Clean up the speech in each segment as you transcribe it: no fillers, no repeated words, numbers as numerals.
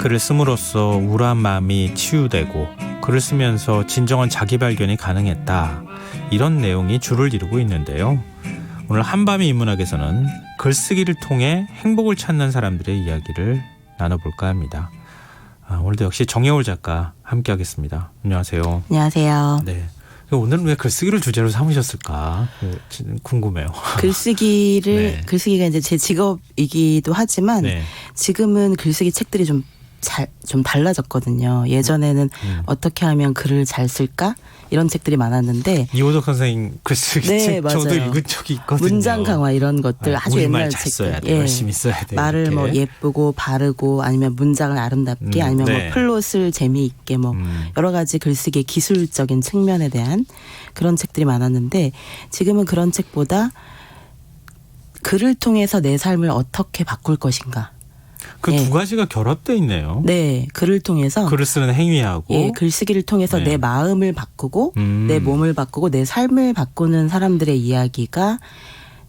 글을 씀으로써 우울한 마음이 치유되고 글을 쓰면서 진정한 자기 발견이 가능했다. 이런 내용이 주를 이루고 있는데요. 오늘 한밤의 인문학에서는 글쓰기를 통해 행복을 찾는 사람들의 이야기를 나눠볼까 합니다. 오늘도 역시 정여울 작가 함께하겠습니다. 안녕하세요. 안녕하세요. 네. 오늘은 왜 글쓰기를 주제로 삼으셨을까 궁금해요. 글쓰기가 이제 제 직업이기도 하지만 네. 지금은 글쓰기 책들이 좀 달라졌거든요. 예전에는 어떻게 하면 글을 잘 쓸까? 이런 책들이 많았는데 이호석 선생님 글쓰기 책 맞아요. 저도 읽은 적이 있거든요. 문장 강화 이런 것들 아주 옛날 잘 써야 책들. 돼. 열심히 써야 돼. 말을 이렇게. 뭐 예쁘고 바르고 아니면 문장을 아름답게 아니면 네. 뭐 플롯을 재미있게 뭐 여러 가지 글쓰기의 기술적인 측면에 대한 그런 책들이 많았는데 지금은 그런 책보다 글을 통해서 내 삶을 어떻게 바꿀 것인가. 그 두 가지가 결합되어 있네요. 네, 글을 통해서 글을 쓰는 행위하고 글쓰기를 통해서 네. 내 마음을 바꾸고 내 몸을 바꾸고 내 삶을 바꾸는 사람들의 이야기가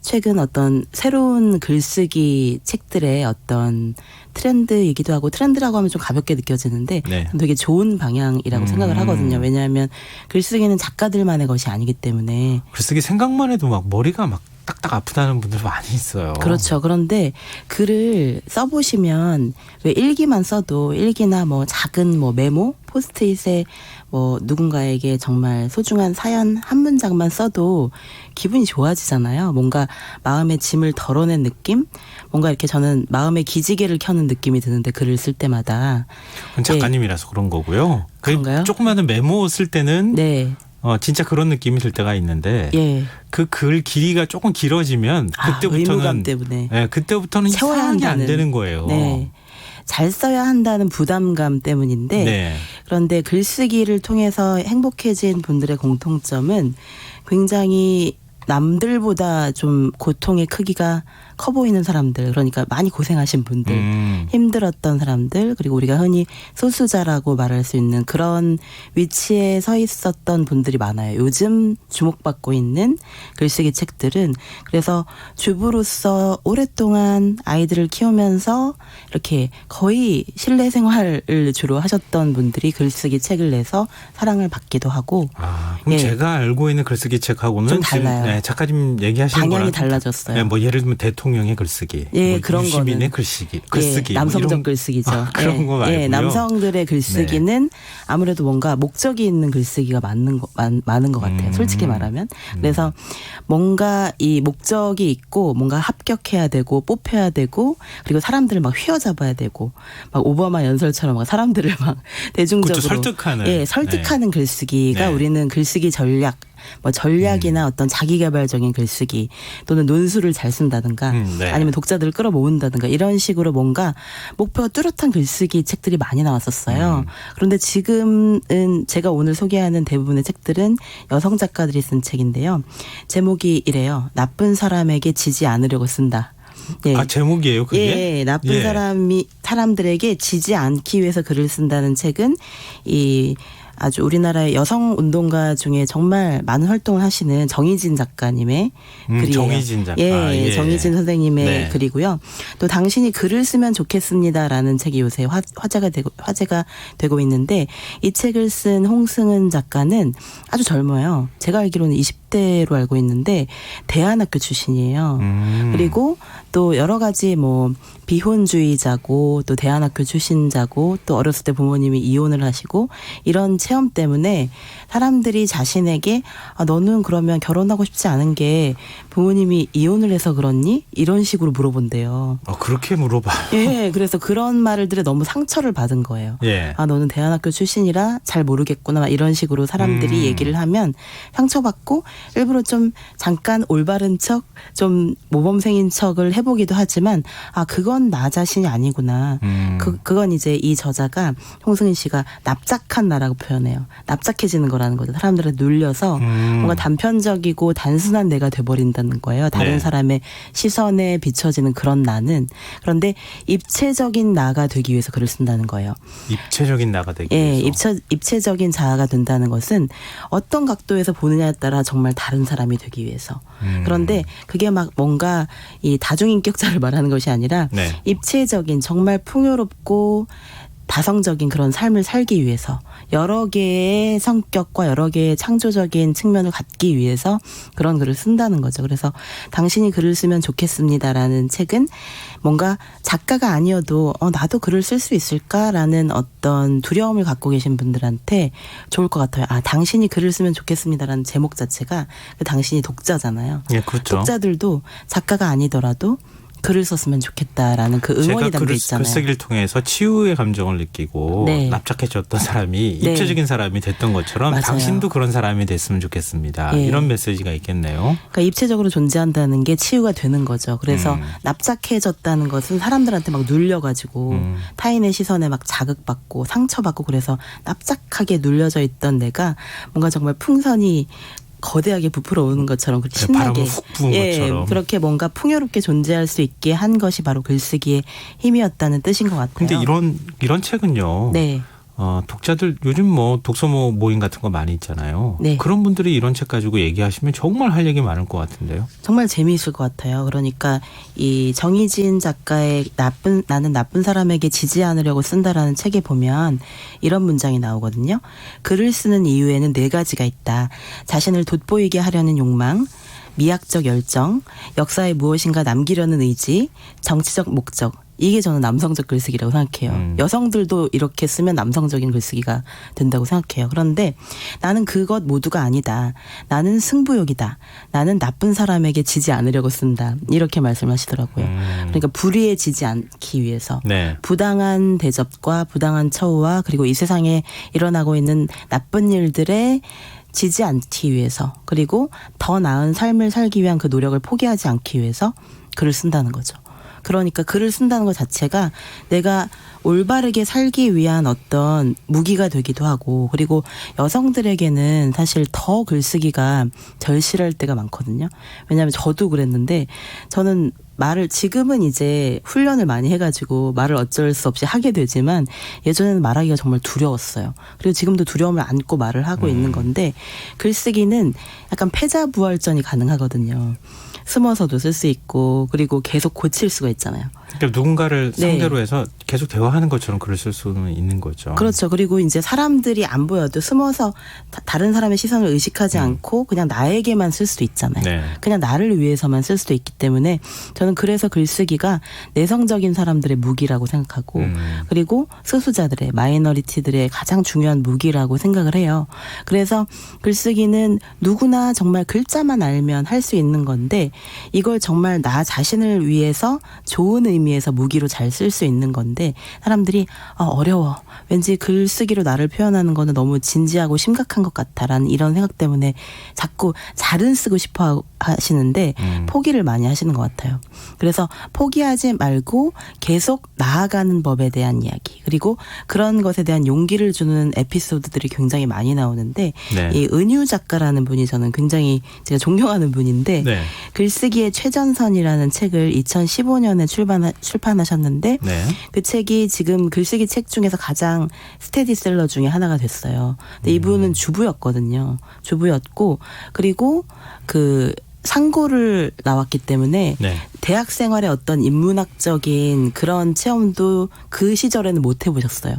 최근 어떤 새로운 글쓰기 책들의 어떤 트렌드이기도 하고 트렌드라고 하면 좀 가볍게 느껴지는데 네. 되게 좋은 방향이라고 생각을 하거든요. 왜냐하면 글쓰기는 작가들만의 것이 아니기 때문에 글쓰기 생각만 해도 막 머리가 막 딱딱 아프다는 분들 많이 있어요. 그렇죠. 그런데 글을 써보시면 왜 일기만 써도 일기나 뭐 작은 뭐 메모, 포스트잇에 뭐 누군가에게 정말 소중한 사연 한 문장만 써도 기분이 좋아지잖아요. 뭔가 마음의 짐을 덜어낸 느낌? 뭔가 이렇게 저는 마음의 기지개를 켜는 느낌이 드는데 글을 쓸 때마다. 그건 작가님이라서 그런 거고요. 그런가요? 조그마한 메모 쓸 때는 네. 진짜 그런 느낌이 들 때가 있는데 그 글 길이가 조금 길어지면 그때부터는 의무감 때문에 그때부터는 채워야 이상하게 안 한다는. 되는 거예요. 네. 잘 써야 한다는 부담감 때문인데 네. 그런데 글쓰기를 통해서 행복해진 분들의 공통점은 굉장히 남들보다 좀 고통의 크기가 커 보이는 사람들, 그러니까 많이 고생하신 분들, 힘들었던 사람들, 그리고 우리가 흔히 소수자라고 말할 수 있는 그런 위치에 서 있었던 분들이 많아요. 요즘 주목받고 있는 글쓰기 책들은 그래서 주부로서 오랫동안 아이들을 키우면서 이렇게 거의 실내 생활을 주로 하셨던 분들이 글쓰기 책을 내서 사랑을 받기도 하고. 그럼 제가 알고 있는 글쓰기 책하고는 좀 달라요. 지금 작가님 얘기하시는 방향이 거랑 달라졌어요. 뭐 예를 들면 대통령의 글쓰기, 그런 유시민의 거는 글쓰기, 남성적 이런, 글쓰기죠. 그런 거 말고요. 남성들의 글쓰기는 아무래도 뭔가 목적이 있는 글쓰기가 많은 것 같아요. 솔직히 말하면. 그래서 뭔가 이 목적이 있고 뭔가 합격해야 되고 뽑혀야 되고 그리고 사람들을 막 휘어잡아야 되고 막 오바마 연설처럼 막 사람들을 막 대중적으로 설득하는 글쓰기가 우리는 글쓰기 전략. 뭐 전략이나 어떤 자기개발적인 글쓰기 또는 논술을 잘 쓴다든가 아니면 독자들을 끌어모은다든가 이런 식으로 뭔가 목표가 뚜렷한 글쓰기 책들이 많이 나왔었어요. 그런데 지금은 제가 오늘 소개하는 대부분의 책들은 여성 작가들이 쓴 책인데요. 제목이 이래요. 나쁜 사람에게 지지 않으려고 쓴다. 제목이에요, 그게? 나쁜 사람들에게 지지 않기 위해서 글을 쓴다는 책은 아주 우리나라의 여성 운동가 중에 정말 많은 활동을 하시는 정희진 작가님의 글이에요. 정희진 작가. 정희진 선생님의 글이고요. 또 당신이 글을 쓰면 좋겠습니다라는 책이 요새 화제가 되고 있는데 이 책을 쓴 홍승은 작가는 아주 젊어요. 제가 알기로는 20대로 알고 있는데 대안학교 출신이에요. 그리고 또 여러 가지 뭐 비혼주의자고 또 대안학교 출신자고 또 어렸을 때 부모님이 이혼을 하시고 이런 체험 때문에 사람들이 자신에게 너는 그러면 결혼하고 싶지 않은 게 부모님이 이혼을 해서 그렇니? 이런 식으로 물어본대요. 그렇게 물어봐. 그래서 그런 말들에 너무 상처를 받은 거예요. 너는 대안학교 출신이라 잘 모르겠구나 이런 식으로 사람들이 얘기를 하면 상처받고 일부러 좀 잠깐 올바른 척, 좀 모범생인 척을 해보기도 하지만 그건 나 자신이 아니구나. 그건 이제 이 저자가 홍승인 씨가 납작한 나라고 표현해요. 납작해지는 거라는 거죠. 사람들을 눌려서 뭔가 단편적이고 단순한 내가 돼버린다는 거예요. 다른 사람의 시선에 비춰지는 그런 나는. 그런데 입체적인 나가 되기 위해서 글을 쓴다는 거예요. 입체적인 나가 되기 위해서. 입체적인 자아가 된다는 것은 어떤 각도에서 보느냐에 따라 정말 다른 사람이 되기 위해서. 그런데 그게 막 뭔가 이 다중인격자를 말하는 것이 아니라 입체적인 정말 풍요롭고 다성적인 그런 삶을 살기 위해서 여러 개의 성격과 여러 개의 창조적인 측면을 갖기 위해서 그런 글을 쓴다는 거죠. 그래서 당신이 글을 쓰면 좋겠습니다라는 책은 뭔가 작가가 아니어도 나도 글을 쓸 수 있을까라는 어떤 두려움을 갖고 계신 분들한테 좋을 것 같아요. 당신이 글을 쓰면 좋겠습니다라는 제목 자체가 그 당신이 독자잖아요. 예, 그렇죠. 독자들도 작가가 아니더라도 글을 썼으면 좋겠다라는 그 응원이 담겨 있잖아요. 글쓰기를 통해서 치유의 감정을 느끼고 네. 납작해졌던 사람이 네. 입체적인 사람이 됐던 것처럼 맞아요. 당신도 그런 사람이 됐으면 좋겠습니다. 예. 이런 메시지가 있겠네요. 그러니까 입체적으로 존재한다는 게 치유가 되는 거죠. 그래서 납작해졌다는 것은 사람들한테 막 눌려가지고 타인의 시선에 막 자극받고 상처받고 그래서 납작하게 눌려져 있던 내가 뭔가 정말 풍선이 거대하게 부풀어 오는 것처럼 그렇게 신나게 바람을 훅 부은 것처럼. 그렇게 뭔가 풍요롭게 존재할 수 있게 한 것이 바로 글쓰기의 힘이었다는 뜻인 것 같아요. 근데 이런 책은요. 네. 독자들 요즘 뭐 독서 모임 같은 거 많이 있잖아요. 네. 그런 분들이 이런 책 가지고 얘기하시면 정말 할 얘기 많을 것 같은데요. 정말 재미있을 것 같아요. 그러니까 이 정희진 작가의 나는 나쁜 사람에게 지지 않으려고 쓴다라는 책에 보면 이런 문장이 나오거든요. 글을 쓰는 이유에는 4가지가 있다. 자신을 돋보이게 하려는 욕망, 미학적 열정, 역사에 무엇인가 남기려는 의지, 정치적 목적. 이게 저는 남성적 글쓰기라고 생각해요. 여성들도 이렇게 쓰면 남성적인 글쓰기가 된다고 생각해요. 그런데 나는 그것 모두가 아니다. 나는 승부욕이다. 나는 나쁜 사람에게 지지 않으려고 쓴다. 이렇게 말씀하시더라고요. 그러니까 불의해지지 않기 위해서 네. 부당한 대접과 부당한 처우와 그리고 이 세상에 일어나고 있는 나쁜 일들에 지지 않기 위해서 그리고 더 나은 삶을 살기 위한 그 노력을 포기하지 않기 위해서 글을 쓴다는 거죠. 그러니까 글을 쓴다는 것 자체가 내가 올바르게 살기 위한 어떤 무기가 되기도 하고 그리고 여성들에게는 사실 더 글쓰기가 절실할 때가 많거든요. 왜냐하면 저도 그랬는데 저는 말을 지금은 이제 훈련을 많이 해가지고 말을 어쩔 수 없이 하게 되지만 예전에는 말하기가 정말 두려웠어요. 그리고 지금도 두려움을 안고 말을 하고 있는 건데 글쓰기는 약간 패자부활전이 가능하거든요. 숨어서도 쓸 수 있고 그리고 계속 고칠 수가 있잖아요. 그러니까 누군가를 네. 상대로 해서 계속 대화하는 것처럼 글을 쓸 수는 있는 거죠. 그렇죠. 그리고 이제 사람들이 안 보여도 숨어서 다른 사람의 시선을 의식하지 않고 그냥 나에게만 쓸 수도 있잖아요. 네. 그냥 나를 위해서만 쓸 수도 있기 때문에 저는 그래서 글쓰기가 내성적인 사람들의 무기라고 생각하고 그리고 소수자들의 마이너리티들의 가장 중요한 무기라고 생각을 해요. 그래서 글쓰기는 누구나 정말 글자만 알면 할 수 있는 건데 이걸 정말 나 자신을 위해서 좋은 의미에서 무기로 잘 쓸 수 있는 건데 사람들이 어려워. 왠지 글쓰기로 나를 표현하는 거는 너무 진지하고 심각한 것 같다라는 이런 생각 때문에 자꾸 잘은 쓰고 싶어 하시는데 포기를 많이 하시는 것 같아요. 그래서 포기하지 말고 계속 나아가는 법에 대한 이야기 그리고 그런 것에 대한 용기를 주는 에피소드들이 굉장히 많이 나오는데 네. 이 은유 작가라는 분이 저는 굉장히 제가 존경하는 분인데 네. 글쓰기의 최전선이라는 책을 2015년에 출판하셨는데 네. 그 책이 지금 글쓰기 책 중에서 가장 스테디셀러 중에 하나가 됐어요. 근데 이분은 주부였거든요. 주부였고 그리고 그 상고를 나왔기 때문에 네. 대학 생활의 어떤 인문학적인 그런 체험도 그 시절에는 못 해보셨어요.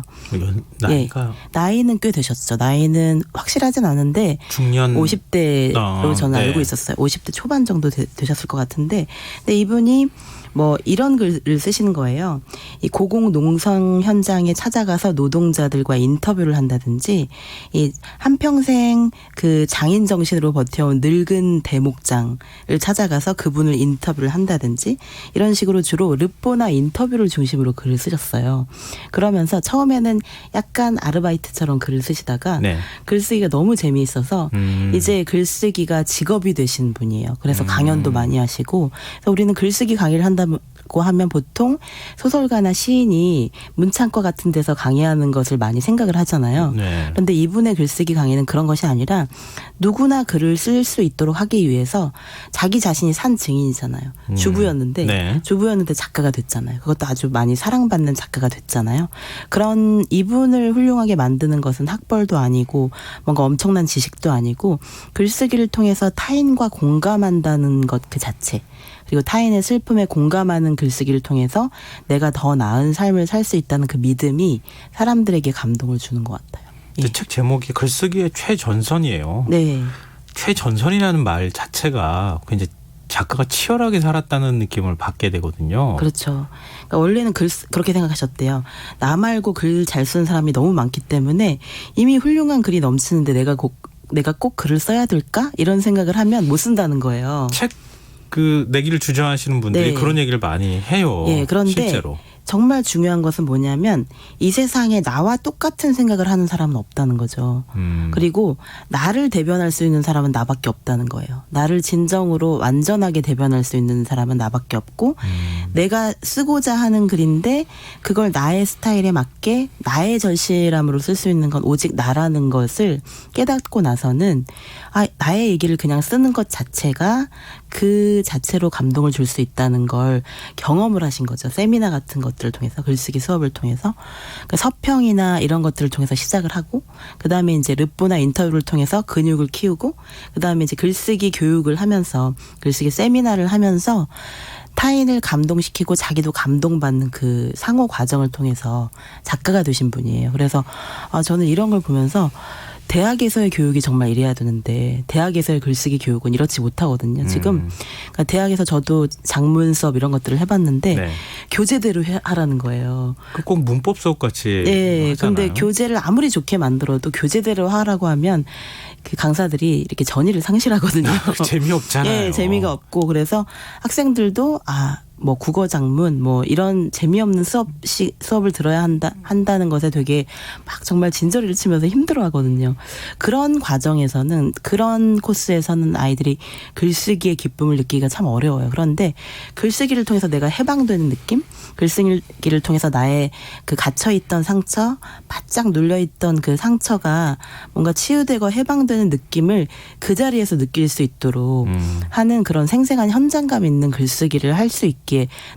나이가 나이는 꽤 되셨죠. 나이는 확실하진 않은데 중년 50대로 저는 네. 알고 있었어요. 50대 초반 정도 되셨을 것 같은데 근데 이분이 뭐 이런 글을 쓰시는 거예요. 이 고공 농성 현장에 찾아가서 노동자들과 인터뷰를 한다든지 이 한평생 그 장인 정신으로 버텨온 늙은 대목장을 찾아가서 그분을 인터뷰를 한다든지 이런 식으로 주로 르포나 인터뷰를 중심으로 글을 쓰셨어요. 그러면서 처음에는 약간 아르바이트처럼 글을 쓰시다가 네. 글쓰기가 너무 재미있어서 이제 글쓰기가 직업이 되신 분이에요. 그래서 강연도 많이 하시고 그래서 우리는 글쓰기 강의를 한다고 하면 보통 소설가나 시인이 문창과 같은 데서 강의하는 것을 많이 생각을 하잖아요. 네. 그런데 이분의 글쓰기 강의는 그런 것이 아니라 누구나 글을 쓸 수 있도록 하기 위해서 자기 자신이 산 증인이잖아요. 주부였는데 네. 주부였는데 작가가 됐잖아요. 그것도 아주 많이 사랑받는 작가가 됐잖아요. 그런 이분을 훌륭하게 만드는 것은 학벌도 아니고 뭔가 엄청난 지식도 아니고 글쓰기를 통해서 타인과 공감한다는 것 그 자체 그리고 타인의 슬픔에 공감하는 글쓰기를 통해서 내가 더 나은 삶을 살 수 있다는 그 믿음이 사람들에게 감동을 주는 것 같아요. 예. 책 제목이 글쓰기의 최전선이에요. 네. 최전선이라는 말 자체가 굉장히 작가가 치열하게 살았다는 느낌을 받게 되거든요. 그렇죠. 그러니까 원래는 그렇게 생각하셨대요. 나 말고 글 잘 쓰는 사람이 너무 많기 때문에 이미 훌륭한 글이 넘치는데 내가 꼭 글을 써야 될까? 이런 생각을 하면 못 쓴다는 거예요. 책 내기를 주장하시는 분들이 네. 그런 얘기를 많이 해요. 예, 그런데 실제로. 정말 중요한 것은 뭐냐면 이 세상에 나와 똑같은 생각을 하는 사람은 없다는 거죠. 그리고 나를 대변할 수 있는 사람은 나밖에 없다는 거예요. 나를 진정으로 완전하게 대변할 수 있는 사람은 나밖에 없고 내가 쓰고자 하는 글인데 그걸 나의 스타일에 맞게 나의 절실함으로 쓸 수 있는 건 오직 나라는 것을 깨닫고 나서는 나의 얘기를 그냥 쓰는 것 자체가 그 자체로 감동을 줄 수 있다는 걸 경험을 하신 거죠. 세미나 같은 것들을 통해서, 글쓰기 수업을 통해서. 그러니까 서평이나 이런 것들을 통해서 시작을 하고, 그 다음에 이제 르뽀나 인터뷰를 통해서 근육을 키우고, 그 다음에 이제 글쓰기 교육을 하면서, 글쓰기 세미나를 하면서 타인을 감동시키고 자기도 감동받는 그 상호 과정을 통해서 작가가 되신 분이에요. 그래서 저는 이런 걸 보면서 대학에서의 교육이 정말 이래야 되는데 대학에서의 글쓰기 교육은 이렇지 못하거든요. 지금 그러니까 대학에서 저도 장문 수업 이런 것들을 해봤는데 네. 교재대로 하라는 거예요. 꼭 문법 수업 같이 네, 하잖아요. 근데 교재를 아무리 좋게 만들어도 교재대로 하라고 하면 그 강사들이 이렇게 전의를 상실하거든요. 재미없잖아요. 예, 재미가 없고 그래서 학생들도 뭐 국어 장문 뭐 이런 재미없는 수업을 들어야 한다는 것에 되게 막 정말 진저리를 치면서 힘들어하거든요. 그런 과정에서는 그런 코스에서는 아이들이 글쓰기의 기쁨을 느끼기가 참 어려워요. 그런데 글쓰기를 통해서 내가 해방되는 느낌, 글쓰기를 통해서 나의 그 갇혀있던 상처, 바짝 눌려있던 그 상처가 뭔가 치유되고 해방되는 느낌을 그 자리에서 느낄 수 있도록 하는 그런 생생한 현장감 있는 글쓰기를 할 수 있게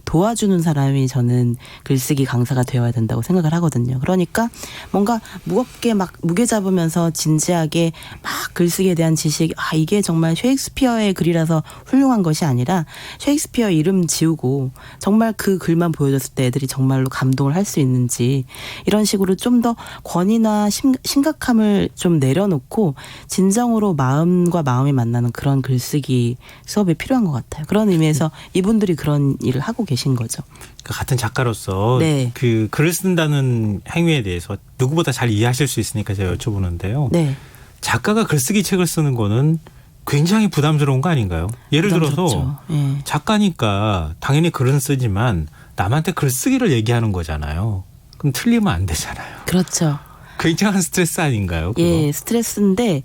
도와주는 사람이 저는 글쓰기 강사가 되어야 된다고 생각을 하거든요. 그러니까 뭔가 무겁게 막 무게 잡으면서 진지하게 막 글쓰기에 대한 지식, 이게 정말 셰익스피어의 글이라서 훌륭한 것이 아니라 셰익스피어 이름 지우고 정말 그 글만 보여줬을 때 애들이 정말로 감동을 할 수 있는지 이런 식으로 좀 더 권위나 심각함을 좀 내려놓고 진정으로 마음과 마음이 만나는 그런 글쓰기 수업이 필요한 것 같아요. 그런 의미에서 이분들이 그런 일을 하고 계신 거죠. 그러니까 같은 작가로서 네. 그 글을 쓴다는 행위에 대해서 누구보다 잘 이해하실 수 있으니까 제가 여쭤보는데요. 네. 작가가 글쓰기 책을 쓰는 거는 굉장히 부담스러운 거 아닌가요? 예를 들어서 네. 작가니까 당연히 글은 쓰지만 남한테 글쓰기를 얘기하는 거잖아요. 그럼 틀리면 안 되잖아요. 그렇죠. 굉장한 스트레스 아닌가요? 그거? 예, 스트레스인데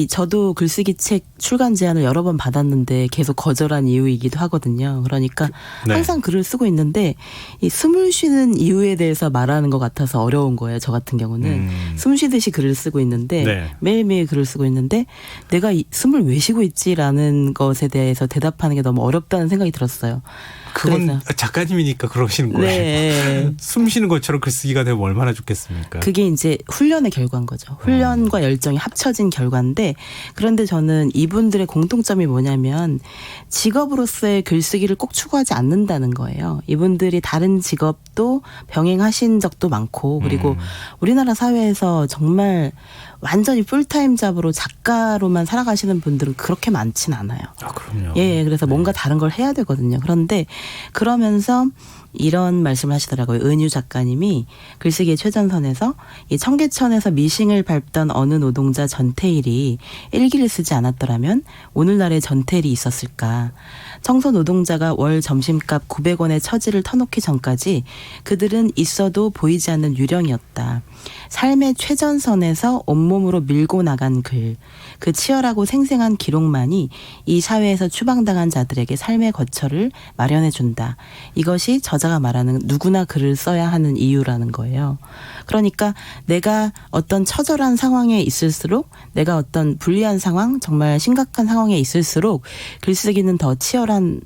저도 글쓰기 책 출간 제안을 여러 번 받았는데 계속 거절한 이유이기도 하거든요. 그러니까 네. 항상 글을 쓰고 있는데 이 숨을 쉬는 이유에 대해서 말하는 것 같아서 어려운 거예요. 저 같은 경우는 숨 쉬듯이 글을 쓰고 있는데 네. 매일매일 글을 쓰고 있는데 내가 숨을 왜 쉬고 있지라는 것에 대해서 대답하는 게 너무 어렵다는 생각이 들었어요. 그건 그래서. 작가님이니까 그러시는 거예요. 네. 숨 쉬는 것처럼 글쓰기가 되면 얼마나 좋겠습니까? 그게 이제 훈련의 결과인 거죠. 훈련과 열정이 합쳐진 결과인데 그런데 저는 이분들의 공통점이 뭐냐면 직업으로서의 글쓰기를 꼭 추구하지 않는다는 거예요. 이분들이 다른 직업도 병행하신 적도 많고 그리고 우리나라 사회에서 정말 완전히 풀타임 잡으로 작가로만 살아가시는 분들은 그렇게 많진 않아요. 그럼요. 예, 그래서 뭔가 다른 걸 해야 되거든요. 그런데 그러면서 이런 말씀을 하시더라고요. 은유 작가님이 글쓰기의 최전선에서 이 청계천에서 미싱을 밟던 어느 노동자 전태일이 일기를 쓰지 않았더라면 오늘날의 전태일이 있었을까. 청소 노동자가 월 점심값 900원의 처지를 터놓기 전까지 그들은 있어도 보이지 않는 유령이었다. 삶의 최전선에서 온몸으로 밀고 나간 글, 그 치열하고 생생한 기록만이 이 사회에서 추방당한 자들에게 삶의 거처를 마련해준다. 이것이 저자가 말하는 누구나 글을 써야 하는 이유라는 거예요. 그러니까 내가 어떤 처절한 상황에 있을수록 내가 어떤 불리한 상황, 정말 심각한 상황에 있을수록 글쓰기는 더 처절한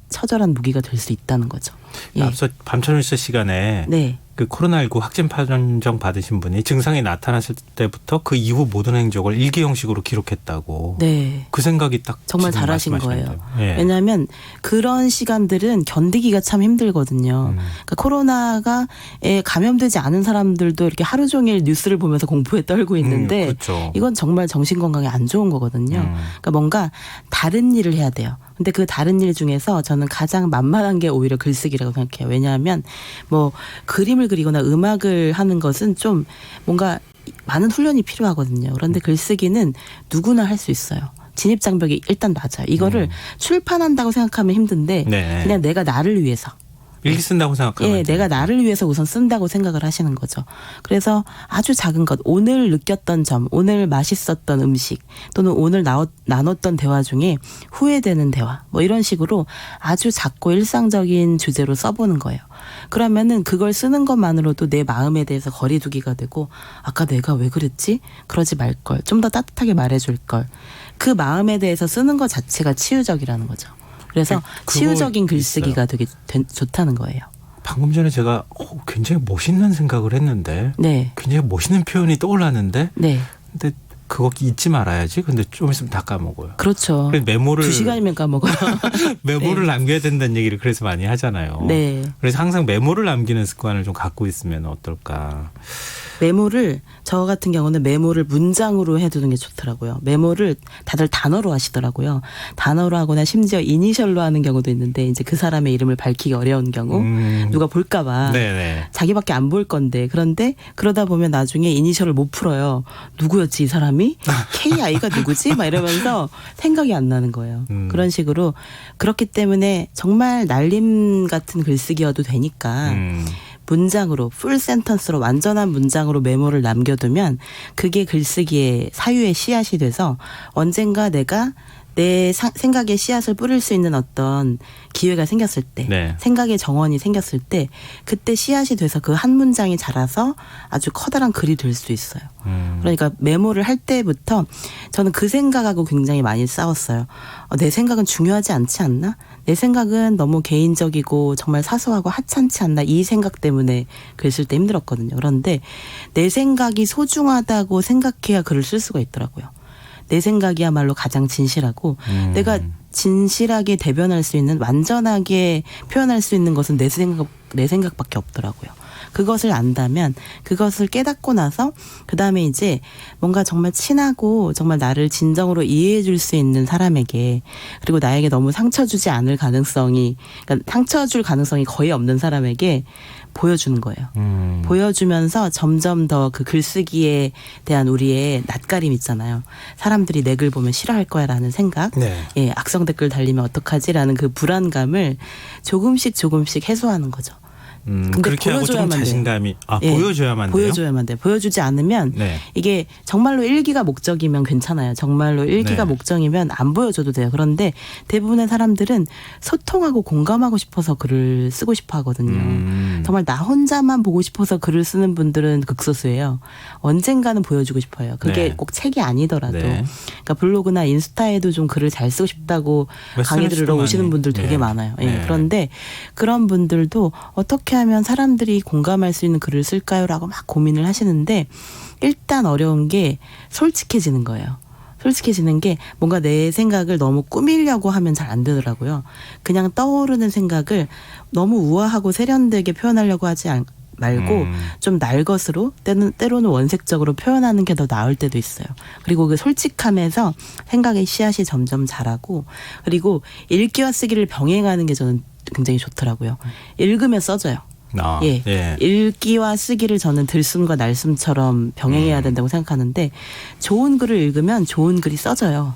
무기가 될 수 있다는 거죠. 예. 앞서 밤천일서 시간에 네. 그 코로나19 확진 판정 받으신 분이 증상이 나타났을 때부터 그 이후 모든 행적을 일기 형식으로 기록했다고. 네. 그 생각이 딱 정말 지금 잘하신 말씀하시는 거예요. 대로. 예. 왜냐하면 그런 시간들은 견디기가 참 힘들거든요. 그러니까 코로나가에 감염되지 않은 사람들도 이렇게 하루 종일 뉴스를 보면서 공포에 떨고 있는데 그렇죠. 이건 정말 정신 건강에 안 좋은 거거든요. 그러니까 뭔가 다른 일을 해야 돼요. 근데 그 다른 일 중에서 저는 가장 만만한 게 오히려 글쓰기라고 생각해요. 왜냐하면 뭐 그림을 그리거나 음악을 하는 것은 좀 뭔가 많은 훈련이 필요하거든요. 그런데 글쓰기는 누구나 할 수 있어요. 진입장벽이 일단 낮아요. 이거를 출판한다고 생각하면 힘든데 네. 그냥 내가 나를 위해서. 일기 쓴다고 생각하면. 예, 내가 나를 위해서 우선 쓴다고 생각을 하시는 거죠. 그래서 아주 작은 것, 오늘 느꼈던 점, 오늘 맛있었던 음식, 또는 오늘 나눴던 대화 중에 후회되는 대화, 뭐 이런 식으로 아주 작고 일상적인 주제로 써보는 거예요. 그러면은 그걸 쓰는 것만으로도 내 마음에 대해서 거리두기가 되고, 아까 내가 왜 그랬지? 그러지 말걸. 좀 더 따뜻하게 말해줄걸. 그 마음에 대해서 쓰는 것 자체가 치유적이라는 거죠. 그래서 치유적인 글쓰기가 되게 좋다는 거예요. 방금 전에 제가 굉장히 멋있는 생각을 했는데 네. 굉장히 멋있는 표현이 떠올랐는데 네. 근데 그거 잊지 말아야지. 근데 좀 있으면 다 까먹어요. 그렇죠. 그래서 메모를 2시간이면 까먹어요. 메모를 네. 남겨야 된다는 얘기를 그래서 많이 하잖아요. 네. 그래서 항상 메모를 남기는 습관을 좀 갖고 있으면 어떨까. 메모를 저 같은 경우는 메모를 문장으로 해두는 게 좋더라고요. 메모를 다들 단어로 하시더라고요. 단어로 하거나 심지어 이니셜로 하는 경우도 있는데 이제 그 사람의 이름을 밝히기 어려운 경우 누가 볼까 봐 네네. 자기밖에 안 볼 건데 그런데 그러다 보면 나중에 이니셜을 못 풀어요. 누구였지 이 사람이? KI가 누구지? 막 이러면서 생각이 안 나는 거예요. 그런 식으로 그렇기 때문에 정말 날림 같은 글쓰기여도 되니까 문장으로 풀 센턴스로 완전한 문장으로 메모를 남겨두면 그게 글쓰기의 사유의 씨앗이 돼서 언젠가 내가 내 생각의 씨앗을 뿌릴 수 있는 어떤 기회가 생겼을 때 네. 생각의 정원이 생겼을 때 그때 씨앗이 돼서 그 한 문장이 자라서 아주 커다란 글이 될 수 있어요. 그러니까 메모를 할 때부터 저는 그 생각하고 굉장히 많이 싸웠어요. 내 생각은 중요하지 않지 않나? 내 생각은 너무 개인적이고 정말 사소하고 하찮지 않나? 이 생각 때문에 글 쓸 때 힘들었거든요. 그런데 내 생각이 소중하다고 생각해야 글을 쓸 수가 있더라고요. 내 생각이야말로 가장 진실하고 내가 진실하게 대변할 수 있는 완전하게 표현할 수 있는 것은 내 생각밖에 없더라고요. 그것을 안다면 그것을 깨닫고 나서 그다음에 이제 뭔가 정말 친하고 정말 나를 진정으로 이해해 줄 수 있는 사람에게 그리고 나에게 너무 상처 주지 않을 가능성이 그러니까 상처 줄 가능성이 거의 없는 사람에게 보여주는 거예요. 보여주면서 점점 더 그 글쓰기에 대한 우리의 낯가림 있잖아요. 사람들이 내 글 보면 싫어할 거야라는 생각. 네. 예, 악성 댓글 달리면 어떡하지라는 그 불안감을 조금씩 해소하는 거죠. 근데 그렇게 하고 좀 보여줘야만 돼요. 자신감이 예, 보여줘야만 돼요. 보여줘야만 돼요. 보여주지 않으면 네. 이게 정말로 일기가 목적이면 괜찮아요. 정말로 일기가 네. 목적이면 안 보여줘도 돼요. 그런데 대부분의 사람들은 소통하고 공감하고 싶어서 글을 쓰고 싶어 하거든요. 정말 나 혼자만 보고 싶어서 글을 쓰는 분들은 극소수예요. 언젠가는 보여주고 싶어요. 그게 네. 꼭 책이 아니더라도. 네. 그러니까 블로그나 인스타에도 좀 글을 잘 쓰고 싶다고 강의 들으러 오시는 분들 되게 많아요. 예. 네. 그런데 그런 분들도 어떻게 하면 사람들이 공감할 수 있는 글을 쓸까요라고 막 고민을 하시는데 일단 어려운 게 솔직해지는 거예요. 솔직해지는 게 뭔가 내 생각을 너무 꾸미려고 하면 잘 안 되더라고요. 그냥 떠오르는 생각을 너무 우아하고 세련되게 표현하려고 하지 말고 좀 날것으로 때로는 원색적으로 표현하는 게 더 나을 때도 있어요. 그리고 그 솔직함에서 생각의 씨앗이 점점 자라고 그리고 읽기와 쓰기를 병행하는 게 저는 굉장히 좋더라고요. 읽으면 써져요. 예. 예. 읽기와 쓰기를 저는 들숨과 날숨처럼 병행해야 된다고 생각하는데 좋은 글을 읽으면 좋은 글이 써져요.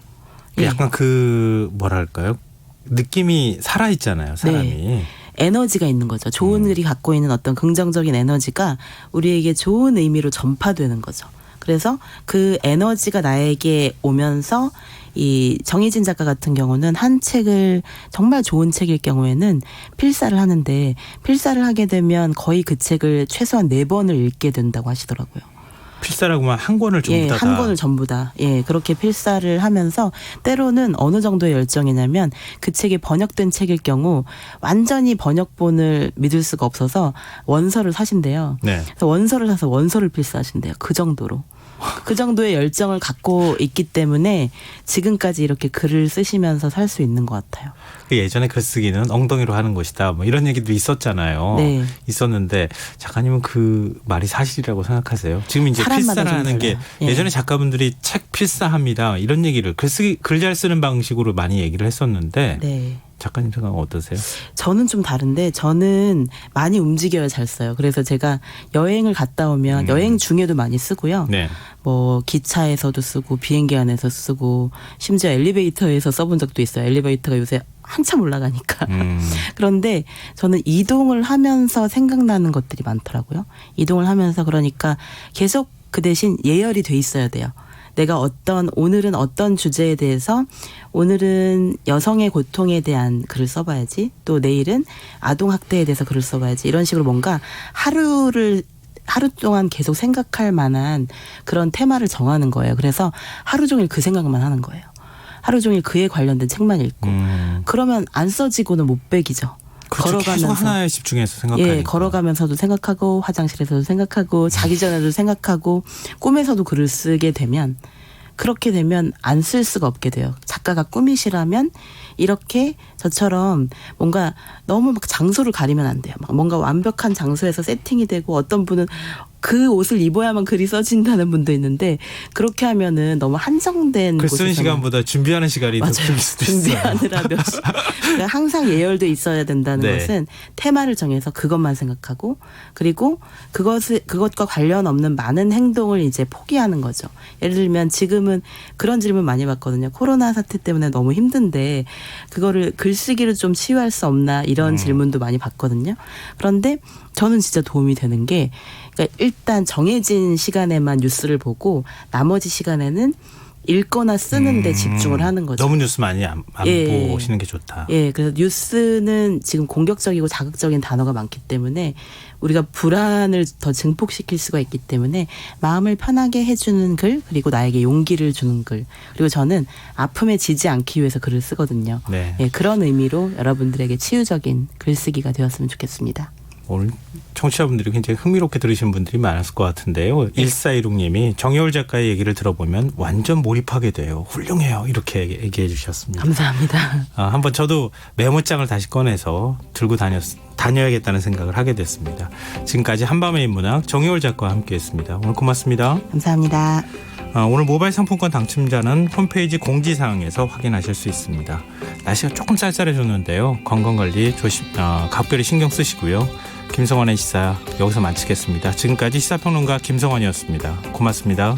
예. 약간 그 뭐랄까요? 느낌이 살아 있잖아요, 사람이. 네. 에너지가 있는 거죠. 좋은 글이 갖고 있는 어떤 긍정적인 에너지가 우리에게 좋은 의미로 전파되는 거죠. 그래서 그 에너지가 나에게 오면서 이 정희진 작가 같은 경우는 한 책을 정말 좋은 책일 경우에는 필사를 하는데 필사를 하게 되면 거의 그 책을 최소한 4번을 읽게 된다고 하시더라고요. 필사라고만 한 권을 전부 예, 다 한 권을 전부 다. 예, 그렇게 필사를 하면서 때로는 어느 정도의 열정이냐면 그 책이 번역된 책일 경우 완전히 번역본을 믿을 수가 없어서 원서를 사신대요. 네. 그래서 원서를 사서 원서를 필사하신대요. 그 정도로. 그 정도의 열정을 갖고 있기 때문에 지금까지 이렇게 글을 쓰시면서 살 수 있는 것 같아요. 예전에 글쓰기는 엉덩이로 하는 것이다. 뭐 이런 얘기도 있었잖아요. 네. 있었는데 작가님은 그 말이 사실이라고 생각하세요? 지금 이제 사람마다 필사라는 좀 게 달라요. 예. 예전에 작가분들이 책 필사합니다. 이런 얘기를 글 잘 쓰는 방식으로 많이 얘기를 했었는데 네. 작가님 생각은 어떠세요? 저는 좀 다른데 저는 많이 움직여야 잘 써요. 그래서 제가 여행을 갔다 오면 여행 중에도 많이 쓰고요. 네. 뭐 기차에서도 쓰고 비행기 안에서 쓰고 심지어 엘리베이터에서 써본 적도 있어요. 엘리베이터가 요새 한참 올라가니까. 그런데 저는 이동을 하면서 생각나는 것들이 많더라고요. 이동을 하면서 그러니까 계속 그 대신 예열이 돼 있어야 돼요. 내가 오늘은 어떤 주제에 대해서 오늘은 여성의 고통에 대한 글을 써봐야지. 또 내일은 아동학대에 대해서 글을 써봐야지. 이런 식으로 뭔가 하루 동안 계속 생각할 만한 그런 테마를 정하는 거예요. 그래서 하루 종일 그 생각만 하는 거예요. 하루 종일 그에 관련된 책만 읽고. 그러면 안 써지고는 못 배기죠. 그렇죠. 계속 하나에 집중해서 생각하니까. 예, 걸어가면서도 생각하고 화장실에서도 생각하고 자기 전에도 생각하고 꿈에서도 글을 쓰게 되면 그렇게 되면 안 쓸 수가 없게 돼요. 작가가 꿈이시라면 이렇게 저처럼 뭔가 너무 막 장소를 가리면 안 돼요. 막 뭔가 완벽한 장소에서 세팅이 되고 어떤 분은 그 옷을 입어야만 글이 써진다는 분도 있는데 그렇게 하면은 너무 한정된 글 쓰는 곳에서만. 시간보다 준비하는 시간이 더 맞아요. 길 수도 있어요. 준비하느라 몇 시. 그러니까 항상 예열돼 있어야 된다는 네. 것은 테마를 정해서 그것만 생각하고 그리고 그것과 관련 없는 많은 행동을 이제 포기하는 거죠. 예를 들면 지금은 그런 질문 많이 받거든요. 코로나 사태 때문에 너무 힘든데 그거를 글쓰기로 좀 치유할 수 없나 이런 질문도 많이 받거든요. 그런데 저는 진짜 도움이 되는 게 그러니까 일단 정해진 시간에만 뉴스를 보고 나머지 시간에는 읽거나 쓰는 데 집중을 하는 거죠. 너무 뉴스 많이 안 예. 보시는 게 좋다. 예, 그래서 뉴스는 지금 공격적이고 자극적인 단어가 많기 때문에 우리가 불안을 더 증폭시킬 수가 있기 때문에 마음을 편하게 해주는 글 그리고 나에게 용기를 주는 글 그리고 저는 아픔에 지지 않기 위해서 글을 쓰거든요. 네. 예, 그런 의미로 여러분들에게 치유적인 글쓰기가 되었으면 좋겠습니다. 오늘 청취자분들이 굉장히 흥미롭게 들으신 분들이 많았을 것 같은데요. 1416님이 정여울 작가의 얘기를 들어보면 완전 몰입하게 돼요. 훌륭해요. 이렇게 얘기해 주셨습니다. 감사합니다. 한번 저도 메모장을 다시 꺼내서 들고 다녀야겠다는 생각을 하게 됐습니다. 지금까지 한밤의 인문학 정여울 작가와 함께했습니다. 오늘 고맙습니다. 감사합니다. 오늘 모바일 상품권 당첨자는 홈페이지 공지사항에서 확인하실 수 있습니다. 날씨가 조금 쌀쌀해졌는데요. 건강관리 각별히 신경 쓰시고요. 김성환의 시사 여기서 마치겠습니다. 지금까지 시사평론가 김성환이었습니다. 고맙습니다.